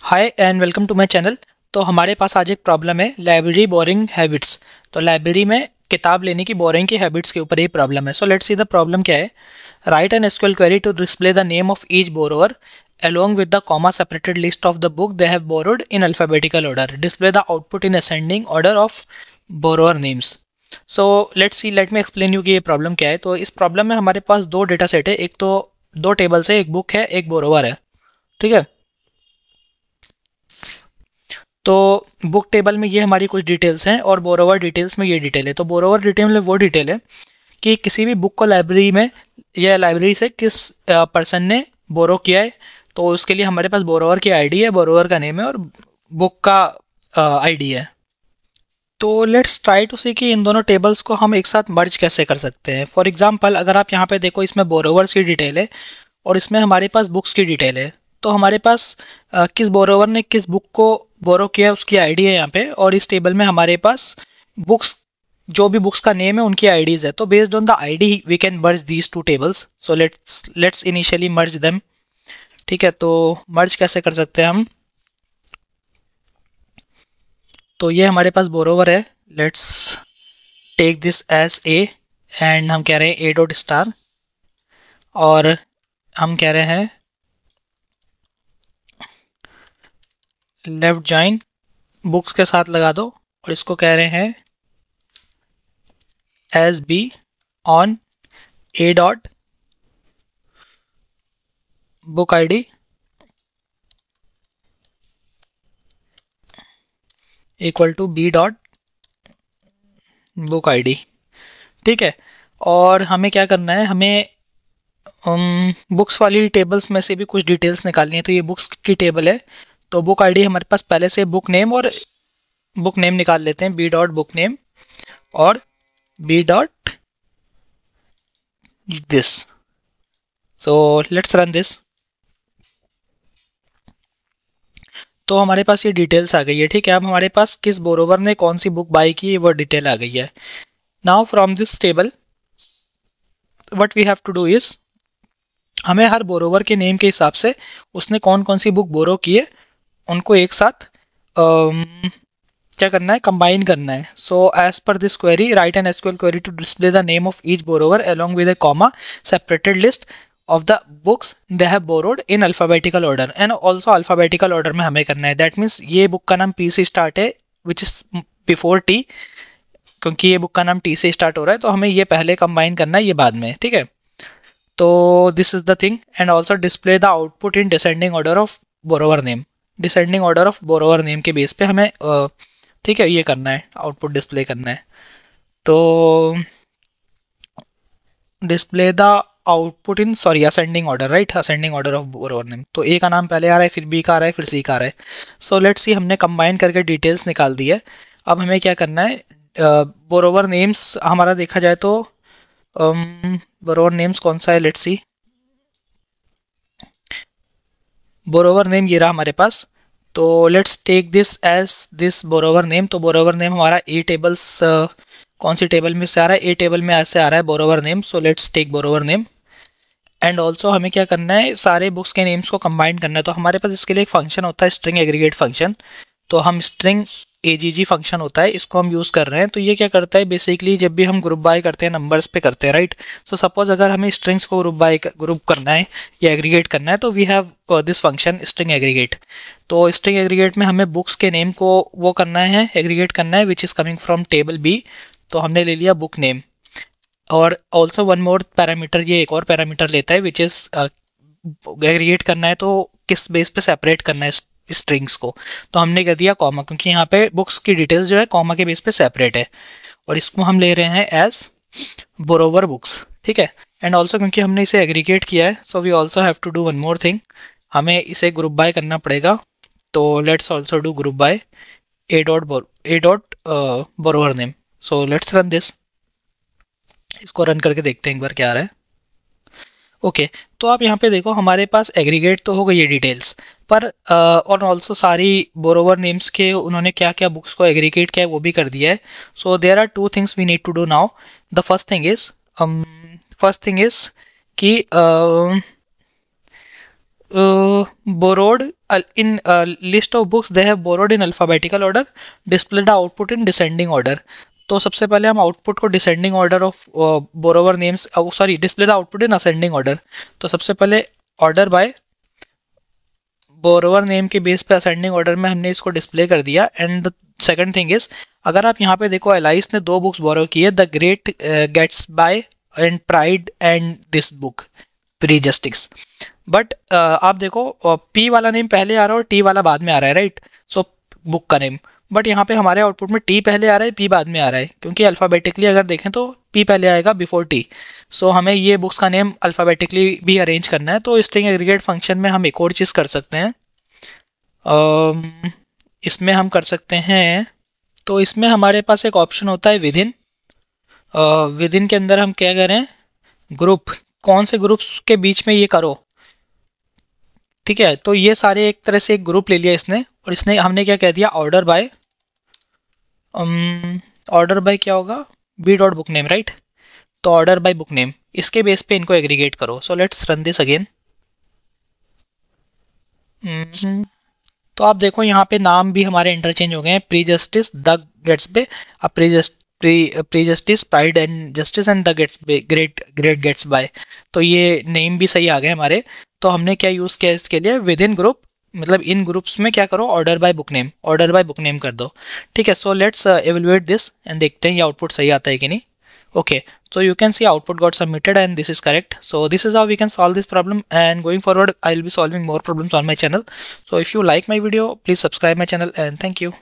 Hi and welcome to my channel. तो हमारे पास आज एक प्रॉब्लम है लाइब्रेरी बोरिंग हैबिट्स। तो लाइब्रेरी में किताब लेने की बोरिंग की हैबिट्स के ऊपर ये प्रॉब्लम है। So let's see the problem क्या है। Write an SQL query to display the name of each borrower along with the comma separated list of the book they have borrowed in alphabetical order. Display the output in ascending order of borrower names. So let's see, let me explain you कि ये problem क्या है। तो इस problem में हमारे पास दो data set है, एक तो दो टेबल्स है, एक बुक है एक बोरोवर है। ठीक है, तो बुक टेबल में ये हमारी कुछ डिटेल्स हैं और बोरोवर डिटेल्स में ये डिटेल है। तो बोरोवर डिटेल में वो डिटेल है कि किसी भी बुक को लाइब्रेरी में या लाइब्रेरी से किस पर्सन ने बोरो किया है। तो उसके लिए हमारे पास बोरोवर की आईडी है, बोरोवर का नेम है और बुक का आईडी है। तो लेट्स ट्राई टू सी कि इन दोनों टेबल्स को हम एक साथ मर्ज कैसे कर सकते हैं। फॉर एग्जांपल, अगर आप यहाँ पे देखो, इसमें बोरोवर्स की डिटेल है और इसमें हमारे पास बुक्स की डिटेल है। तो हमारे पास किस बोरोवर ने किस बुक को बोरो किया है उसकी आईडी है यहाँ पे, और इस टेबल में हमारे पास बुक्स, जो भी बुक्स का नेम है उनकी आईडीज है। तो based on the ID we can merge these two tables. So let's initially merge them. ठीक है, तो मर्ज कैसे कर सकते हैं हम। तो ये हमारे पास बोरोवर है, let's take this as A and हम कह रहे हैं ए डॉट स्टार, और हम कह रहे हैं लेफ्ट जॉइन बुक्स के साथ लगा दो, और इसको कह रहे हैं as B on A dot book ID equal to B dot book ID. ठीक है, और हमें क्या करना है, हमें बुक्स वाली टेबल्स में से भी कुछ डिटेल्स निकालनी है। तो ये बुक्स की टेबल है, तो बुक आईडी हमारे पास पहले से बुक नेम, और बुक नेम निकाल लेते हैं, बी डॉट बुक नेम और B dot this. So let's run this. तो हमारे पास ये डिटेल्स आ गई है। ठीक है, अब हमारे पास किस बोरोवर ने कौन सी बुक बाई की वो डिटेल आ गई है। Now from this table what we have to do is, हमें हर बोरोवर के नेम के हिसाब से उसने कौन कौन सी बुक बोरो की है उनको एक साथ क्या करना है, कंबाइन करना है। So as per this query write an SQL query to display the name of each borrower along with a comma separated list of the books they have borrowed in alphabetical order, and also alphabetical order में हमें करना है। That means ये book का नाम P से start है which is before T, क्योंकि ये बुक का नाम टी से स्टार्ट हो रहा है, तो हमें ये पहले कंबाइन करना है, ये बाद में। ठीक है, तो this is the thing. And also display the output in descending order of borrower name. Descending order of borrower name के बेस पे हमें ठीक है ये करना है, आउटपुट डिस्प्ले करना है। तो display the output in ascending order, right, ascending order of borrower name. तो ए का नाम पहले आ रहा है, फिर बी का आ रहा है, फिर सी का आ रहा है। सो लेट्स सी, हमने कंबाइन करके डिटेल्स निकाल दी है। अब हमें क्या करना है, बोरोवर नेम्स हमारा देखा जाए तो बोरोवर नेम्स कौन सा है, लेट्स सी। बोरोवर नेम ये रहा हमारे पास। तो let's take this as this borrower name. तो बोरोवर नेम हमारा ए टेबल्स, कौन सी टेबल में से आ रहा है, ए टेबल में ऐसे आ रहा है borrower name. So let's take borrower name. And also हमें क्या करना है, सारे बुक्स के नेम्स को कंबाइन करना है। तो हमारे पास इसके लिए एक फंक्शन होता है स्ट्रिंग एग्रीगेट फंक्शन। तो हम स्ट्रिंग एजीजी फंक्शन होता है, इसको हम यूज़ कर रहे हैं। तो ये क्या करता है, बेसिकली जब भी हम ग्रुप बाय करते हैं नंबर्स पे करते हैं, राइट। तो सपोज अगर हमें स्ट्रिंग्स को ग्रुप करना है या एग्रीगेट करना है, तो we have this function string aggregate. तो स्ट्रिंग एग्रीगेट में हमें बुक्स के नेम को वो करना है, एग्रीगेट करना है, which is coming from table B. तो हमने ले लिया बुक नेम, और ऑल्सो वन मोर पैरामीटर, ये एक और पैरामीटर लेता है विच इज़ एग्रीगेट करना है, तो किस बेस पे सेपरेट करना है स्ट्रिंग्स को। तो हमने कह दिया कॉमा, क्योंकि यहाँ पे बुक्स की डिटेल्स जो है कॉमा के बेस पे सेपरेट है, और इसको हम ले रहे हैं एज बोरोवर बुक्स। ठीक है, एंड ऑल्सो क्योंकि हमने इसे एग्रीगेट किया है, so we also have to do one more thing, हमें इसे ग्रुप बाय करना पड़ेगा। तो let's also do group by A dot borrower name. So let's run this. इसको रन करके देखते हैं एक बार क्या आ रहा है। ओके, तो आप यहाँ पे देखो, हमारे पास एग्रीगेट तो हो गई ये डिटेल्स, पर और ऑल्सो सारी बोरोवर नेम्स के उन्होंने क्या क्या बुक्स को एग्रीगेट किया है वो भी कर दिया है। So there are two things we need to do now. The first thing is कि borrowed in list of books they have borrowed in alphabetical order, display the output in descending order. तो सबसे पहले हम output को descending order of borrower names, sorry display the output in ascending order. तो सबसे पहले order by borrower name के base पे असेंडिंग ऑर्डर में हमने इसको डिस्प्ले कर दिया. And the second thing is, अगर आप यहाँ पे देखो एलाइस ने 2 बुक्स बोरो की है, the great Gatsby and pride and this book prejudice. But आप देखो पी वाला नेम पहले आ रहा है और टी वाला बाद में आ रहा है, राइट. सो बुक का नेम, बट यहाँ पे हमारे आउटपुट में टी पहले आ रहा है, पी बाद में आ रहा है, क्योंकि अल्फ़ाबेटिकली अगर देखें तो पी पहले आएगा बिफोर टी. सो हमें ये बुक्स का नेम अल्फ़ाबेटिकली भी अरेंज करना है. तो स्ट्रिंग एग्रीगेट फंक्शन में हम एक और चीज़ कर सकते हैं. इसमें हम कर सकते हैं, तो इसमें हमारे पास एक ऑप्शन होता है विदिन. विदिन के अंदर हम क्या करें, ग्रुप, कौन से ग्रुप्स के बीच में ये करो, ठीक है. तो ये सारे एक तरह से एक ग्रुप ले लिया इसने, और इसने हमने क्या कह दिया, ऑर्डर बाय, ऑर्डर बाय क्या होगा, B dot book name, right. तो ऑर्डर बाय बुक नेम, इसके बेस पे इनको एग्रीगेट करो. So let's run this again. तो आप देखो यहाँ पे नाम भी हमारे इंटरचेंज हो गए हैं, प्री जस्टिस द गेट्स पे, अब prejudice pride and justice and the gates great Gatsby. तो ये नेम भी सही आ गए हमारे. तो हमने क्या यूज़ किया इसके लिए, विद इन ग्रुप, मतलब इन ग्रुप्स में क्या करो, order by book name, order by book name कर दो, ठीक है. So let's evaluate this and देखते हैं ये आउटपुट सही आता है कि नहीं. Okay, so you can see output got submitted and this is correct. So this is how we can solve this problem, and going forward I'll be solving more problems on my channel. So if you like my video, please subscribe my channel and thank you.